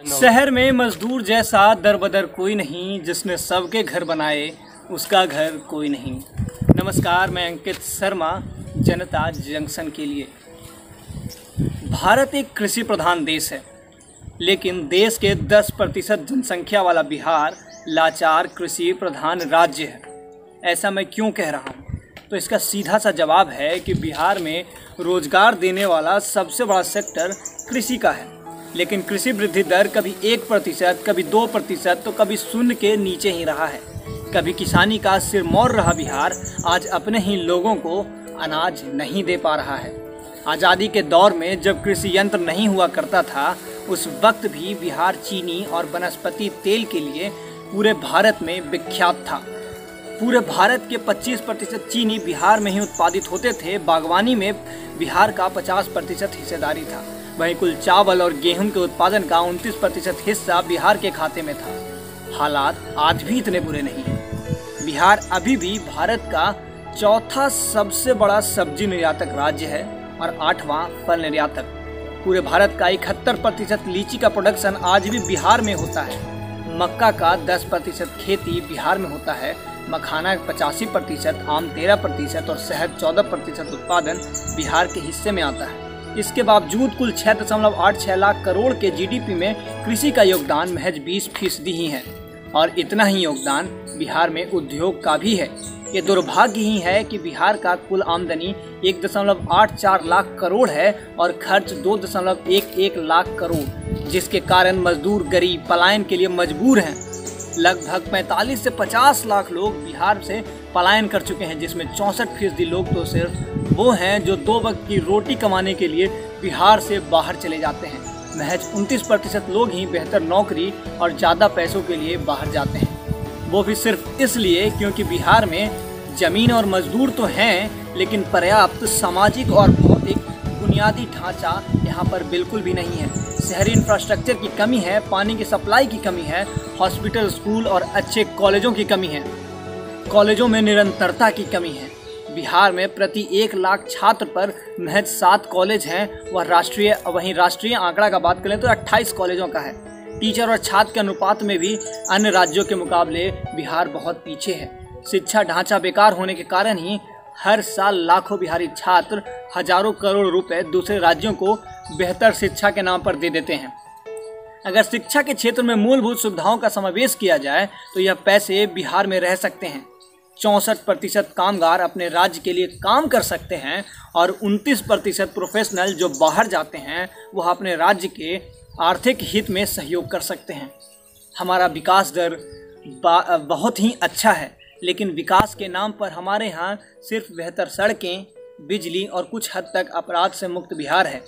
शहर में मजदूर जैसा दर बदर कोई नहीं, जिसने सबके घर बनाए उसका घर कोई नहीं। नमस्कार, मैं अंकित शर्मा, जनता जंक्शन के लिए। भारत एक कृषि प्रधान देश है, लेकिन देश के 10% जनसंख्या वाला बिहार लाचार कृषि प्रधान राज्य है। ऐसा मैं क्यों कह रहा हूँ? तो इसका सीधा सा जवाब है कि बिहार में रोजगार देने वाला सबसे बड़ा सेक्टर कृषि का है, लेकिन कृषि वृद्धि दर कभी 1%, कभी 2%, तो कभी शून्य के नीचे ही रहा है। कभी किसानी का सिरमौर रहा बिहार आज अपने ही लोगों को अनाज नहीं दे पा रहा है। आज़ादी के दौर में जब कृषि यंत्र नहीं हुआ करता था, उस वक्त भी बिहार चीनी और वनस्पति तेल के लिए पूरे भारत में विख्यात था। पूरे भारत के 25% चीनी बिहार में ही उत्पादित होते थे। बागवानी में बिहार का 50% हिस्सेदारी था। वहीं कुल चावल और गेहूं के उत्पादन का 29% हिस्सा बिहार के खाते में था। हालात आज भी इतने बुरे नहीं हैं। बिहार अभी भी भारत का चौथा सबसे बड़ा सब्जी निर्यातक राज्य है और 8वां फल निर्यातक। पूरे भारत का 71% लीची का प्रोडक्शन आज भी बिहार में होता है। मक्का का 10% खेती बिहार में होता है। मखाना 85%, आम 13% और शहद 14% उत्पादन बिहार के हिस्से में आता है। इसके बावजूद कुल 6.86 लाख करोड़ के जीडीपी में कृषि का योगदान महज 20% ही है। और इतना ही योगदान बिहार में उद्योग का भी है। ये दुर्भाग्य ही है कि बिहार का कुल आमदनी 1.84 लाख करोड़ है और खर्च 2.11 लाख करोड़, जिसके कारण मजदूर गरीब पलायन के लिए मजबूर हैं। लगभग 45 से 50 लाख लोग बिहार से पलायन कर चुके हैं, जिसमें 64% लोग तो सिर्फ वो हैं जो 2 वक्त की रोटी कमाने के लिए बिहार से बाहर चले जाते हैं। महज 29% लोग ही बेहतर नौकरी और ज़्यादा पैसों के लिए बाहर जाते हैं, वो भी सिर्फ इसलिए क्योंकि बिहार में ज़मीन और मजदूर तो हैं, लेकिन पर्याप्त सामाजिक और भौतिक बुनियादी ढांचा यहाँ पर बिल्कुल भी नहीं है। शहरी इंफ्रास्ट्रक्चर की कमी है, पानी की सप्लाई की कमी है, हॉस्पिटल, स्कूल और अच्छे कॉलेजों की कमी है। कॉलेजों में निरंतरता की कमी है। बिहार में प्रति 1 लाख छात्र पर महज 7 कॉलेज हैं। वहीं राष्ट्रीय आंकड़ा का बात करें तो 28 कॉलेजों का है। टीचर और छात्र के अनुपात में भी अन्य राज्यों के मुकाबले बिहार बहुत पीछे है। शिक्षा ढांचा बेकार होने के कारण ही हर साल लाखों बिहारी छात्र हजारों करोड़ रुपए दूसरे राज्यों को बेहतर शिक्षा के नाम पर दे देते हैं। अगर शिक्षा के क्षेत्र में मूलभूत सुविधाओं का समावेश किया जाए तो यह पैसे बिहार में रह सकते हैं। 64% कामगार अपने राज्य के लिए काम कर सकते हैं और 29% प्रोफेशनल जो बाहर जाते हैं वह अपने राज्य के आर्थिक हित में सहयोग कर सकते हैं। हमारा विकास दर बहुत ही अच्छा है, लेकिन विकास के नाम पर हमारे यहाँ सिर्फ बेहतर सड़कें, बिजली और कुछ हद तक अपराध से मुक्त बिहार है।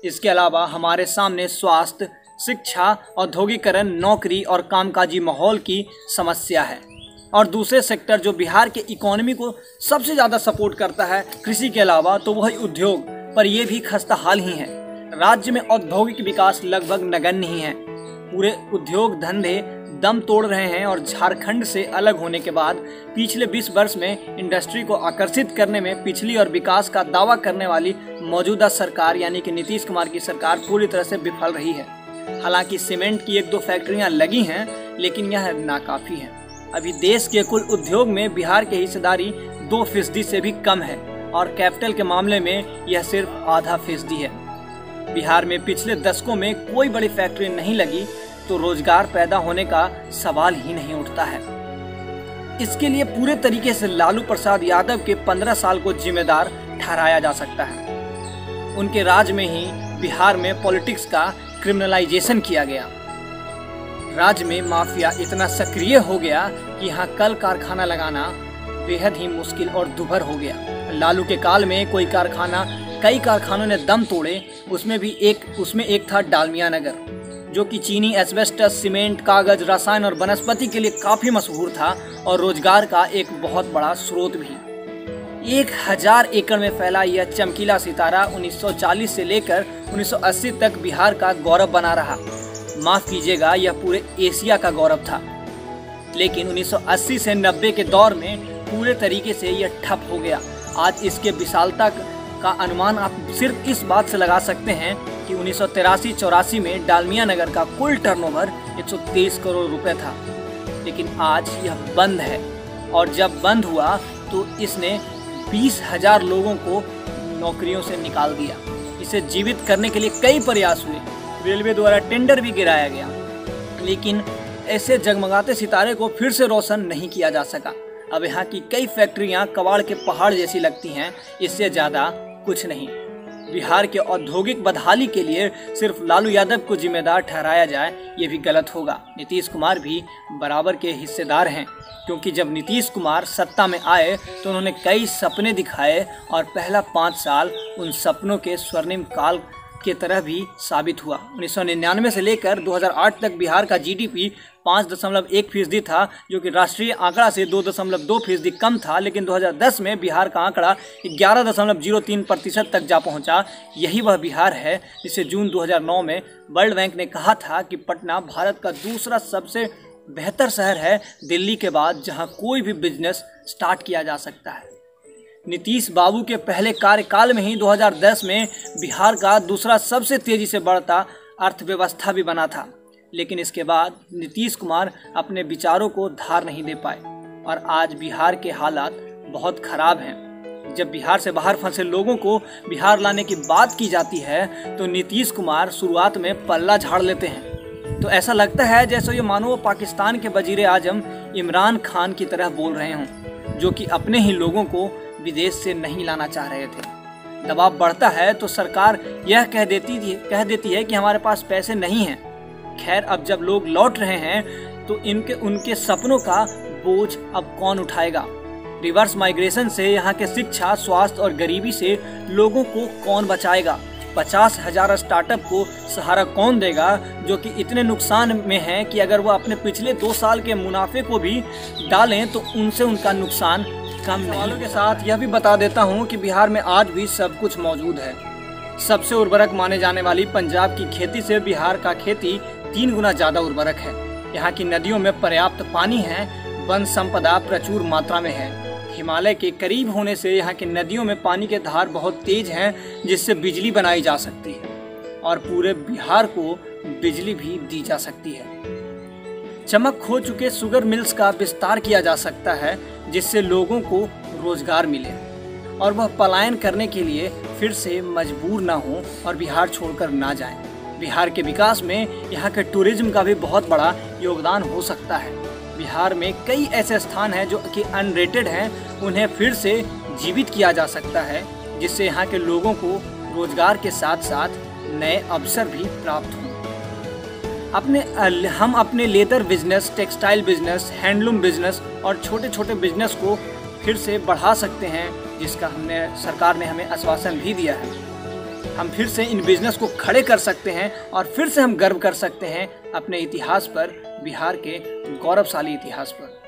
इसके अलावा हमारे सामने स्वास्थ्य, शिक्षा, औद्योगिकरण, नौकरी और कामकाजी माहौल की समस्या है। और दूसरे सेक्टर जो बिहार के इकोनॉमी को सबसे ज़्यादा सपोर्ट करता है कृषि के अलावा, तो वही उद्योग, पर यह भी खस्ता हाल ही है। राज्य में औद्योगिक विकास लगभग नगण्य ही है। पूरे उद्योग धंधे दम तोड़ रहे हैं और झारखंड से अलग होने के बाद पिछले 20 वर्ष में इंडस्ट्री को आकर्षित करने में पिछली और विकास का दावा करने वाली मौजूदा सरकार यानी कि नीतीश कुमार की सरकार पूरी तरह से विफल रही है। हालांकि सीमेंट की 1-2 फैक्ट्रियां लगी हैं, लेकिन यह नाकाफी है। अभी देश के कुल उद्योग में बिहार की हिस्सेदारी 2% से भी कम है और कैपिटल के मामले में यह सिर्फ आधा फीसदी है। बिहार में पिछले दशकों में कोई बड़ी फैक्ट्री नहीं लगी तो रोजगार पैदा होने का सवाल ही नहीं उठता है। इसके लिए पूरे तरीके से लालू प्रसाद यादव के 15 साल को जिम्मेदार ठहराया जा सकता है। उनके राज में ही बिहार में पॉलिटिक्स का क्रिमिनलाइजेशन किया गया। राज्य में माफिया इतना सक्रिय हो गया कि यहाँ कल कारखाना लगाना बेहद ही मुश्किल और दुभर हो गया। लालू के काल में कई कारखानों ने दम तोड़े। उसमें एक था डालमिया नगर, जो कि चीनी, एस्बेस्टस, सीमेंट, कागज, रसायन और वनस्पति के लिए काफी मशहूर था और रोजगार का एक बहुत बड़ा स्रोत भी। 1000 एकड़ में फैला यह चमकीला सितारा 1940 से लेकर 1980 तक बिहार का गौरव बना रहा। माफ कीजिएगा, यह पूरे एशिया का गौरव था। लेकिन 1980 से 90 के दौर में पूरे तरीके से यह ठप हो गया। आज इसके विशालता का अनुमान आप सिर्फ इस बात से लगा सकते हैं कि कि 1983-84 में डालमिया नगर का कुल टर्नओवर 123 करोड़ रुपए था, लेकिन आज यह बंद है। और जब बंद हुआ तो इसने 20,000 लोगों को नौकरियों से निकाल दिया। इसे जीवित करने के लिए कई प्रयास हुए, रेलवे द्वारा टेंडर भी गिराया गया, लेकिन ऐसे जगमगाते सितारे को फिर से रोशन नहीं किया जा सका। अब यहाँ की कई फैक्ट्रियाँ कबाड़ के पहाड़ जैसी लगती हैं, इससे ज़्यादा कुछ नहीं। बिहार के औद्योगिक बदहाली के लिए सिर्फ लालू यादव को जिम्मेदार ठहराया जाए ये भी गलत होगा। नीतीश कुमार भी बराबर के हिस्सेदार हैं, क्योंकि जब नीतीश कुमार सत्ता में आए तो उन्होंने कई सपने दिखाए और पहला 5 साल उन सपनों के स्वर्णिम काल के तरह भी साबित हुआ। 1999 से लेकर 2008 तक बिहार का जीडीपी 5.1% था, जो कि राष्ट्रीय आंकड़ा से 2.2% कम था, लेकिन 2010 में बिहार का आंकड़ा 11.03% तक जा पहुंचा। यही वह बिहार है जिसे जून 2009 में वर्ल्ड बैंक ने कहा था कि पटना भारत का दूसरा सबसे बेहतर शहर है दिल्ली के बाद, जहां कोई भी बिजनेस स्टार्ट किया जा सकता है। नीतीश बाबू के पहले कार्यकाल में ही 2010 में बिहार का दूसरा सबसे तेजी से बढ़ता अर्थव्यवस्था भी बना था, लेकिन इसके बाद नीतीश कुमार अपने विचारों को धार नहीं दे पाए और आज बिहार के हालात बहुत खराब हैं। जब बिहार से बाहर फंसे लोगों को बिहार लाने की बात की जाती है तो नीतीश कुमार शुरुआत में पल्ला झाड़ लेते हैं। तो ऐसा लगता है जैसे ये मानो पाकिस्तान के वजीर आजम इमरान खान की तरह बोल रहे हों, जो कि अपने ही लोगों को विदेश से नहीं लाना चाह रहे थे। दबाव बढ़ता है तो सरकार यह कह देती है कि हमारे पास पैसे नहीं हैं। खैर, अब जब लोग लौट रहे हैं तो उनके सपनों का बोझ अब कौन उठाएगा? रिवर्स माइग्रेशन से यहाँ के शिक्षा, स्वास्थ्य और गरीबी से लोगों को कौन बचाएगा? 50,000 स्टार्टअप को सहारा कौन देगा, जो कि इतने नुकसान में हैं कि अगर वो अपने पिछले 2 साल के मुनाफे को भी डालें तो उनसे उनका नुकसान कम नहीं। के साथ यह भी बता देता हूँ कि बिहार में आज भी सब कुछ मौजूद है। सबसे उर्वरक माने जाने वाली पंजाब की खेती से बिहार का खेती 3 गुना ज़्यादा उर्वरक है। यहाँ की नदियों में पर्याप्त पानी है, वन संपदा प्रचुर मात्रा में है। हिमालय के करीब होने से यहाँ की नदियों में पानी के धार बहुत तेज हैं, जिससे बिजली बनाई जा सकती है और पूरे बिहार को बिजली भी दी जा सकती है। चमक खो चुके शुगर मिल्स का विस्तार किया जा सकता है, जिससे लोगों को रोजगार मिले और वह पलायन करने के लिए फिर से मजबूर ना हो और बिहार छोड़कर ना जाएं। बिहार के विकास में यहाँ के टूरिज्म का भी बहुत बड़ा योगदान हो सकता है। बिहार में कई ऐसे स्थान हैं जो कि अनरेटेड हैं, उन्हें फिर से जीवित किया जा सकता है, जिससे यहाँ के लोगों को रोजगार के साथ साथ नए अवसर भी प्राप्त हों। हम अपने leather business, textile business, handloom business और छोटे छोटे बिजनेस को फिर से बढ़ा सकते हैं, जिसका सरकार ने हमें आश्वासन भी दिया है। हम फिर से इन बिजनेस को खड़े कर सकते हैं और फिर से हम गर्व कर सकते हैं अपने इतिहास पर, बिहार के गौरवशाली इतिहास पर।